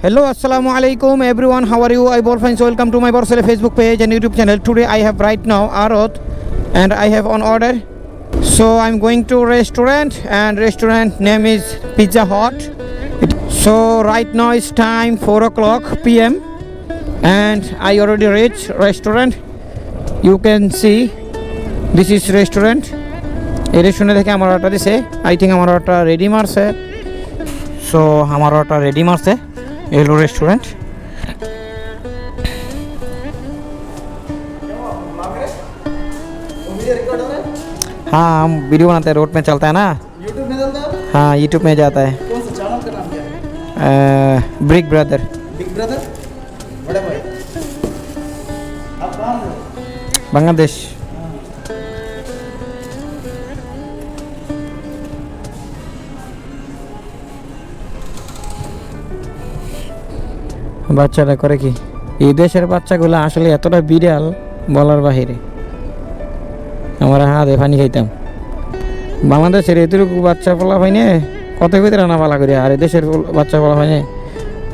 Hello, assalamu alaikum everyone. How are you? I ball fine. So welcome to my Borsele Facebook page and YouTube channel. Today I have right now Arot and I have on order. So I'm going to restaurant and restaurant name is Pizza Hut. So right now it's time 4 o'clock p.m. and I already reached restaurant. You can see this is restaurant. এই restaurant থেকে আমার order দিছে। I think আমার order ready মারছে। So আমার order ready মারছে। Yellow restaurant हाँ हम वीडियो बनाते हैं रोड में चलता है ना यूट्यूब में चलता है हाँ यूट्यूब में जाता है कौन सा चैनल का नाम क्या है बिग ब्रदर बड़े भाई आप कहाँ से बांग्लादेश বাচ্চারা করে কি এই দেশের বাচ্চাগুলো আসলে এতটা বিড়াল বলার বাহিরে আমরা হাতে পানি খাইতাম বাংলাদেশের এতটুকু বাচ্চা পোলা পাইনে কত ভিতরে রান্না পালা করি আর এই দেশের বাচ্চা পোলা পাইনে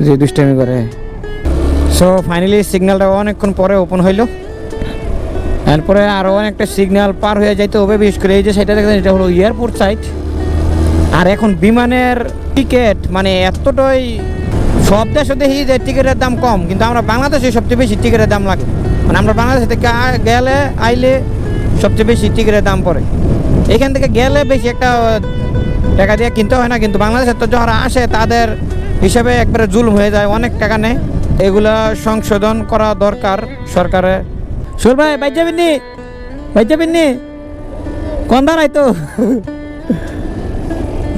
যে দুষ্টামি করে সো ফাইনালি সিগন্যালটা অনেকক্ষণ পরে ওপেন হইলো এরপরে আরও অনেকটা সিগন্যাল পার হয়ে যাইতে হবে বিশেষ করে এই যে সেটা দেখেন এটা হলো এয়ারপোর্ট সাইড আর এখন বিমানের টিকিট মানে এতটাই সব দেশে দেখি যে টিকিটের দাম কম কিন্তু আমরা বাংলাদেশে সবচেয়ে বেশি টিকিটের দাম লাগে মানে আমরা বাংলাদেশ থেকে গেলে আইলে সবচেয়ে বেশি টিকিটের দাম পড়ে এখান থেকে গেলে বেশি একটা টাকা দিয়ে কিনতে হয় না কিন্তু বাংলাদেশের তো যারা আসে তাদের হিসাবে একবারে জুলুম হয়ে যায় অনেক টাকা নেয় এগুলা সংশোধন করা দরকার সরকারের সুর ভাই বাইর যাবেন নি কোন দাঁড়াই তো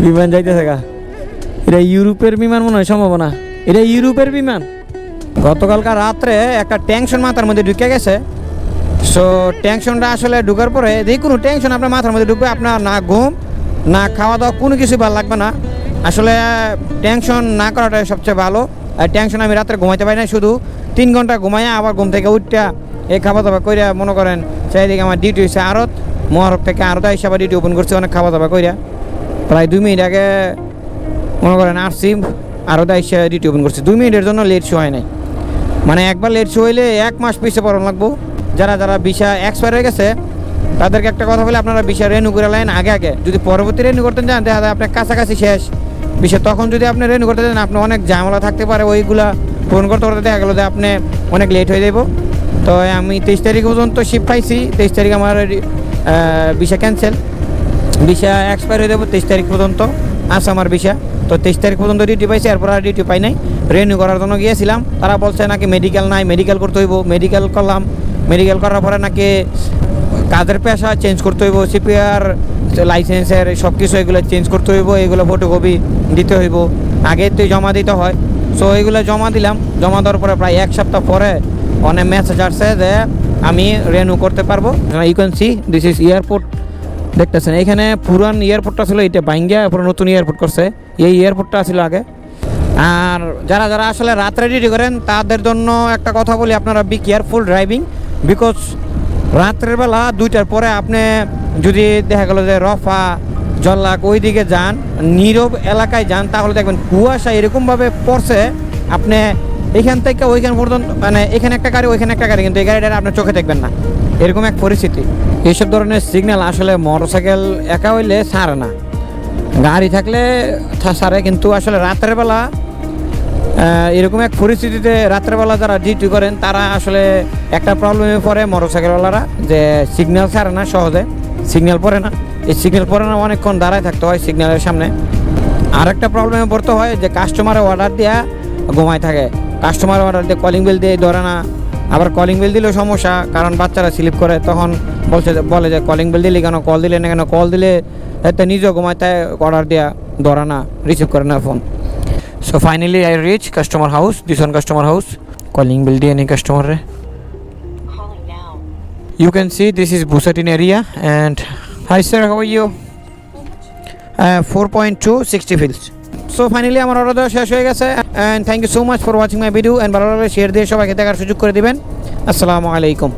বিমান যাইতেছে গা এটা ইউরোপের বিমান মনে হয় সম্ভাবনা এটা ইউরোপের বিমান গতকালকার রাত্রে একটা টেনশন মাথার মধ্যে ঢুকে গেছে সো টেনশনটা আসলে ঢুকার পরে যে কোনো টেনশন আপনার মাথার মধ্যে ঢুকবে আপনার না ঘুম না খাওয়া দাওয়া কোনো কিছুই ভালো লাগবে না আসলে টেনশন না করাটাই সবচেয়ে ভালো আর টেনশন আমি রাত্রে ঘুমাইতে পারি না শুধু 3 ঘন্টা ঘুমাইয়া আবার ঘুম থেকে উঠটা এই খাওয়া দাওয়া কইরা মনে করেন চারিদিকে আমার ডিউটি হয়েছে আরত মহারত থেকে আরত হিসাবে ডিউটি ওপেন করছে অনেক খাওয়া দাওয়া কইরা প্রায় 2 মিনিট আগে মনে করেন আসছি আরও দায়িত্ব ডিউটি ওপেন করছে 2 মিনিটের জন্য লেট শো হয় নাই মানে একবার লেট শো হইলে 1 মাস পিছিয়ে পড়ানো লাগবো যারা ভিসা এক্সপায়ার হয়ে গেছে তাদেরকে একটা কথা বলে আপনারা ভিসা রেনু করে লাইন আগে যদি পরবর্তী রেনু করতে চান দেখা যায় আপনার কাছাকাছি শেষ ভিসা তখন যদি আপনি রেনু করতে চান আপনি অনেক ঝামেলা থাকতে পারে ওইগুলা পূরণ করতে দেখা গেলো যে আপনি অনেক লেট হয়ে যাব তো আমি 23 তারিখ পর্যন্ত শিফট পাইছি 23 তারিখ আমার ভিসা ক্যান্সেল ভিসা এক্সপায়ার হয়ে যাবো 23 তারিখ পর্যন্ত আছে আমার ভিসা তো 23 তারিখ পর্যন্ত ডিউটি পাইছি এরপর আর ডিউটি পাই নাই রিনিউ করার জন্য গিয়েছিলাম তারা বলছে নাকি মেডিকেল নাই মেডিকেল করতে হইব মেডিকেল করলাম মেডিকেল করার পরে নাকি কাজের পেশা চেঞ্জ করতে হইব সিপিআর লাইসেন্সের সব কিছু এগুলো চেঞ্জ করতে হইব এগুলো ফটোকপি দিতে হইব আগে তো জমা দিতে হয় সো এগুলো জমা দিলাম জমা দেওয়ার পরে প্রায় 1 সপ্তাহ পরে অনেক মেসেজ আসছে যে আমি রিনিউ করতে পারবো you can see this is airport দেখতেছেন এখানে পুরান এয়ারপোর্টটা ছিল এটা ভাঙ্গিয়া পুরো নতুন এয়ারপোর্ট করছে এই এয়ারপোর্টটা ছিল আগে আর যারা আসলে রাত্রে ডিউটি করেন তাদের জন্য একটা কথা বলি আপনারা বি কেয়ারফুল ড্রাইভিং বিকজ রাত্রের বেলা 2টার পরে আপনি যদি দেখা গেল যে রফা জল্লাক ওই দিকে যান নীরব এলাকায় যান তাহলে দেখবেন কুয়াশা এরকমভাবে পড়ছে আপনি এখান থেকে ওইখান পর্যন্ত মানে এখানে একটা গাড়ি ওইখানে একটা গাড়ি কিন্তু এই গাড়িটা আপনার চোখে দেখবেন না এরকম এক পরিস্থিতি এইসব ধরনের সিগন্যাল আসলে মোটরসাইকেল একা হইলে ছাড়ে না গাড়ি থাকলে ছাড়ে কিন্তু আসলে রাতের বেলা এরকম এক পরিস্থিতিতে রাত্রেবেলা যারা ডিউটি করেন তারা আসলে একটা প্রবলেমে পড়ে মোটরসাইকেলওয়ালারা যে সিগন্যাল ছাড়ে না সহজে সিগন্যাল পড়ে না এই সিগন্যাল পড়ে না অনেকক্ষণ দাঁড়ায় থাকতে হয় সিগন্যালের সামনে আর একটা প্রবলেমে পড়তে হয় যে কাস্টমারে অর্ডার দেওয়া ঘুমায় থাকে কাস্টমার অর্ডার দিয়ে কলিং বেল দিয়ে ধরে না আবার কলিং বেল দিলেও সমস্যা কারণ বাচ্চারা স্লিপ করে তখন বলে যে কলিং বেল দিলে কেন কল দিলে না কেন কল দিলে এতে নিজেও ঘুমায় তাই অর্ডার দেওয়া ধরে না রিসিভ করে না phone So finally I reach customer house. This one customer house. Calling bill di any customer re. Calling now. You can see this is Busatin area and hi sir, how are you? 4.2 60 fields. So finally আমার order দেওয়া শেষ হয়ে গেছে and thank you so much for watching my video and ভালো লাগলে share দিয়ে সবাইকে দেখার সুযোগ করে দিবেন আসসালামু আলাইকুম